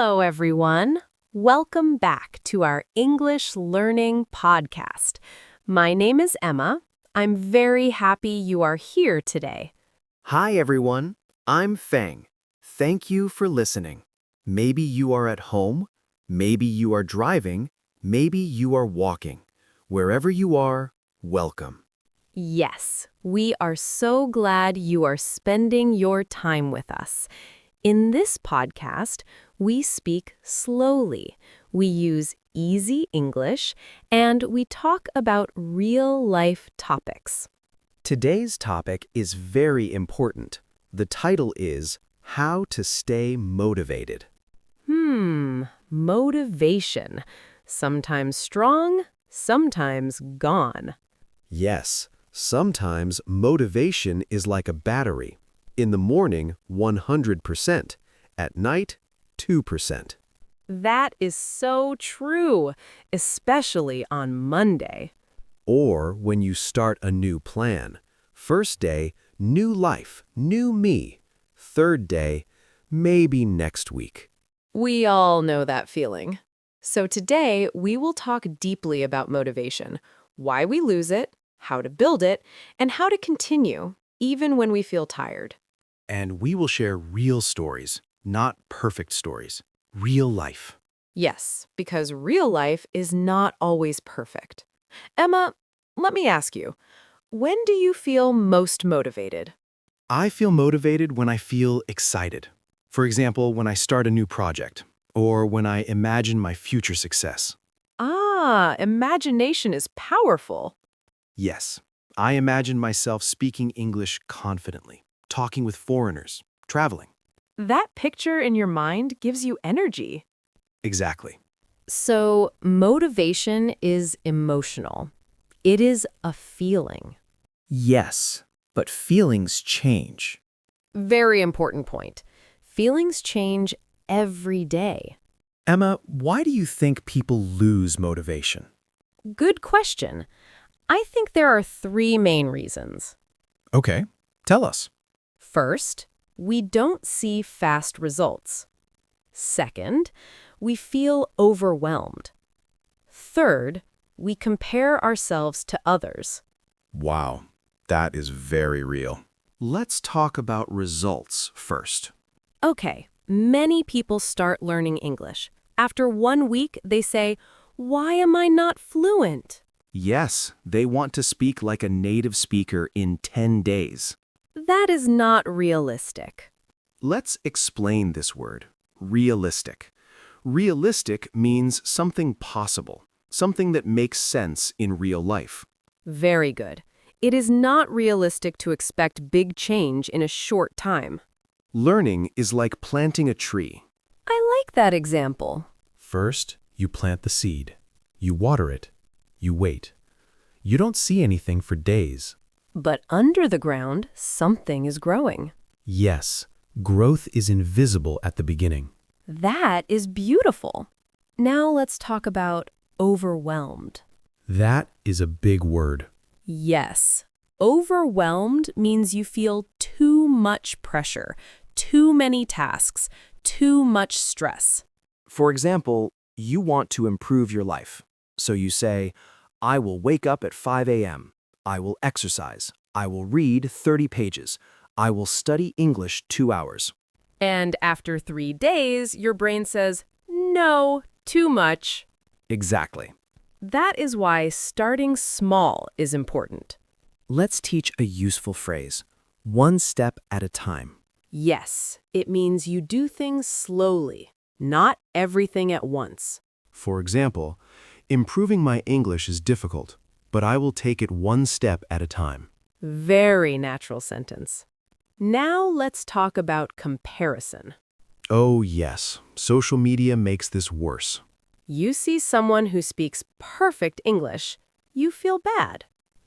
Hello, everyone. Welcome back to our English Learning Podcast. My name is Emma. I'm very happy you are here today. Hi everyone, I'm Feng. Thank you for listening. Maybe you are at home, maybe you are driving, maybe you are walking. Wherever you are, welcome. Yes, we are so glad you are spending your time with us. In this podcast, we speak slowly. We use easy English, and we talk about real-life topics. Today's topic is very important. The title is How to Stay Motivated. Motivation. Sometimes strong, sometimes gone. Yes, sometimes motivation is like a battery. In the morning, 100%. At night, 2%. That is so true, especially on Monday. Or when you start a new plan. First day, new life, new me. Third day, maybe next week. We all know that feeling. So today, we will talk deeply about motivation, why we lose it, how to build it, and how to continue, even when we feel tired. And we will share real stories, not perfect stories. Real life. Yes, because real life is not always perfect. Emma, let me ask you, when do you feel most motivated? I feel motivated when I feel excited. For example, when I start a new project, or when I imagine my future success. Imagination is powerful. Yes, I imagine myself speaking English confidently, talking with foreigners, traveling. That picture in your mind gives you energy. Exactly. So, motivation is emotional. It is a feeling. Yes, but feelings change. Very important point. Feelings change every day. Emma, why do you think people lose motivation? Good question. I think there are three main reasons. Okay, tell us. First, we don't see fast results. Second, we feel overwhelmed. Third, we compare ourselves to others. Wow, that is very real. Let's talk about results first. Okay, many people start learning English. After 1 week, they say, "Why am I not fluent?" Yes, they want to speak like a native speaker in 10 days. That is not realistic. Let's explain this word, realistic. Realistic means something possible, something that makes sense in real life. Very good. It is not realistic to expect big change in a short time. Learning is like planting a tree. I like that example. First, you plant the seed. You water it. You wait. You don't see anything for days. But under the ground, something is growing. Yes, growth is invisible at the beginning. That is beautiful. Now let's talk about overwhelmed. That is a big word. Yes. Overwhelmed means you feel too much pressure, too many tasks, too much stress. For example, you want to improve your life. So you say, I will wake up at 5 a.m. I will exercise. I will read 30 pages. I will study English 2 hours. And after 3 days, your brain says, no, too much. Exactly. That is why starting small is important. Let's teach a useful phrase, one step at a time. Yes, it means you do things slowly, not everything at once. For example, improving my English is difficult, but I will take it one step at a time. Very natural sentence. Now let's talk about comparison. Oh yes, social media makes this worse. You see someone who speaks perfect English, you feel bad.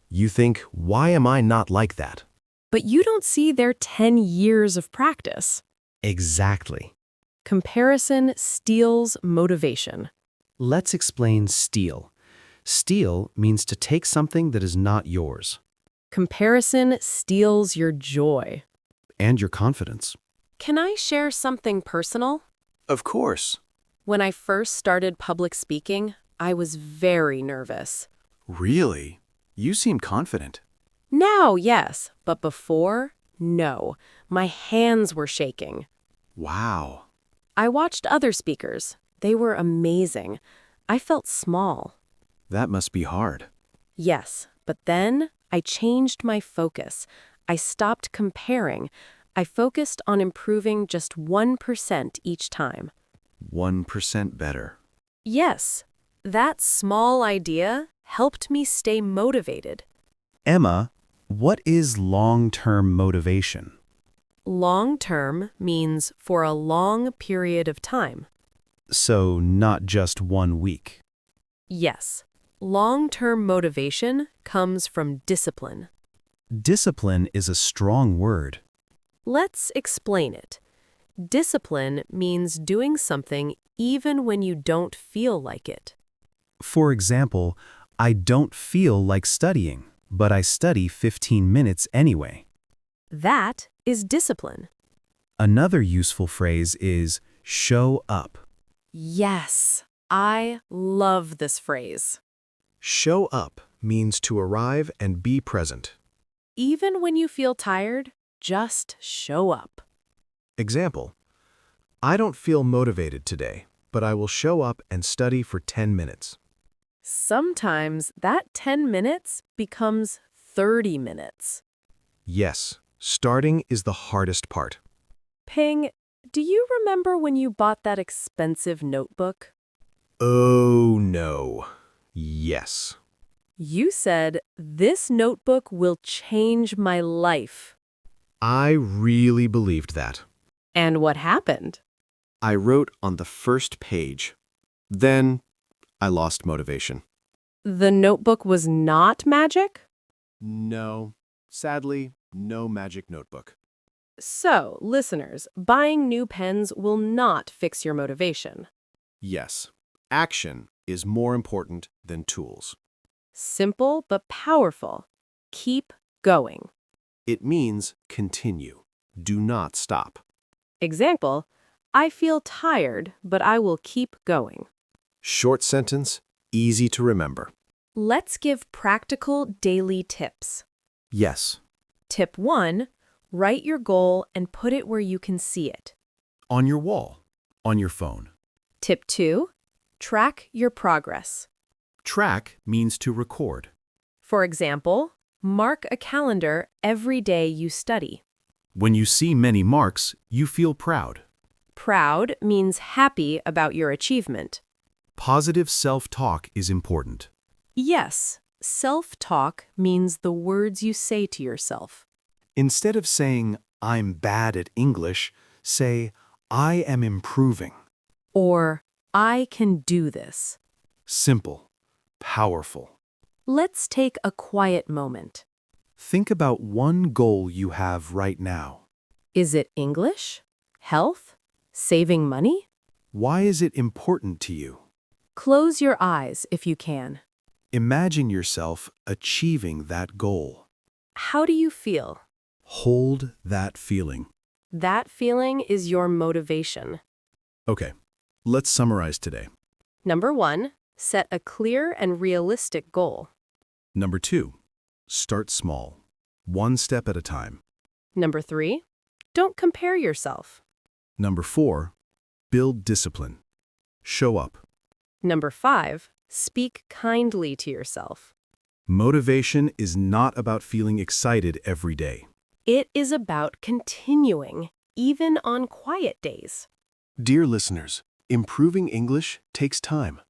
You think, why am I not like that? But you don't see their 10 years of practice. Exactly. Comparison steals motivation. Let's explain steal. Steal means to take something that is not yours. Comparison steals your joy. And your confidence. Can I share something personal? Of course. When I first started public speaking, I was very nervous. Really? You seem confident. Now, yes, but before, no. My hands were shaking. Wow. I watched other speakers. They were amazing. I felt small. That must be hard. Yes, but then I changed my focus. I stopped comparing. I focused on improving just 1% each time. 1% better. Yes, that small idea helped me stay motivated. Emma, what is long-term motivation? Long-term means for a long period of time. So not just 1 week. Yes, long-term motivation comes from discipline. Discipline is a strong word. Let's explain it. Discipline means doing something even when you don't feel like it. For example, I don't feel like studying, but I study 15 minutes anyway. That is discipline. Another useful phrase is show up. Yes, I love this phrase. Show up means to arrive and be present. Even when you feel tired, just show up. Example: I don't feel motivated today, but I will show up and study for 10 minutes. Sometimes that 10 minutes becomes 30 minutes. Yes, starting is the hardest part. Ping, do you remember when you bought that expensive notebook? Oh no. Yes. You said, "This notebook will change my life." I really believed that. And what happened? I wrote on the first page. Then I lost motivation. The notebook was not magic? No. Sadly, no magic notebook. So, listeners, buying new pens will not fix your motivation. Yes. Action is more important than tools. Simple but powerful. Keep going. It means continue. Do not stop. Example, I feel tired, but I will keep going. Short sentence, easy to remember. Let's give practical daily tips. Yes. Tip 1, write your goal and put it where you can see it. On your wall. On your phone. Tip 2, track your progress. Track means to record. For example, mark a calendar every day you study. When you see many marks, you feel proud. Proud means happy about your achievement. Positive self-talk is important. Yes, self-talk means the words you say to yourself. Instead of saying, I'm bad at English, say, I am improving. Or, I can do this. Simple. Powerful. Let's take a quiet moment. Think about one goal you have right now. Is it English? Health? Saving money? Why is it important to you? Close your eyes if you can. Imagine yourself achieving that goal. How do you feel? Hold that feeling. That feeling is your motivation. Okay, let's summarize today. Number 1, set a clear and realistic goal. Number 2, start small, one step at a time. Number 3, don't compare yourself. Number 4, build discipline. Show up. Number 5, speak kindly to yourself. Motivation is not about feeling excited every day. It is about continuing, even on quiet days. Dear listeners, improving English takes time.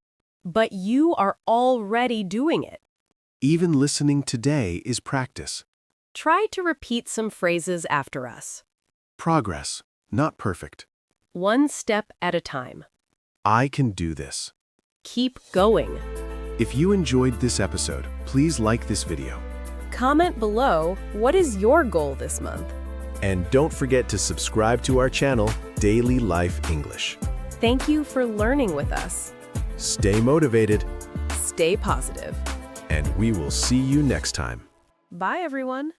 But you are already doing it. Even listening today is practice. Try to repeat some phrases after us. Progress, not perfect. One step at a time. I can do this. Keep going. If you enjoyed this episode, please like this video. Comment below, what is your goal this month? And don't forget to subscribe to our channel, Daily Life English. Thank you for learning with us. Stay motivated, Stay positive. and we will see you next time. Bye, everyone.